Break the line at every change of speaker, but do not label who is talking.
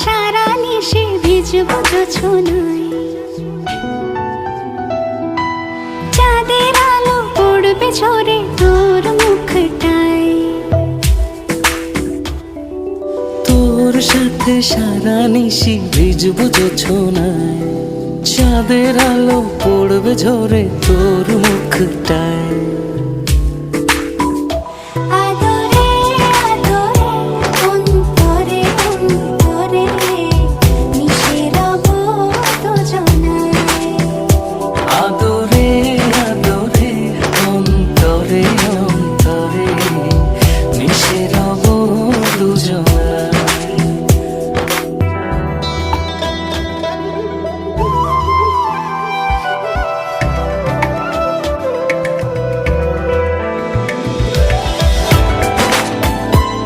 সারা নিশে ভিজবো জোছনায়। চাঁদের আলো পড়বে ঝরে তোর মুখটায়।
তোর সাথে সারা নিশি ভিজবো জোছনায়। চাঁদের আলো পড়বে ঝরে তোর মুখটায়।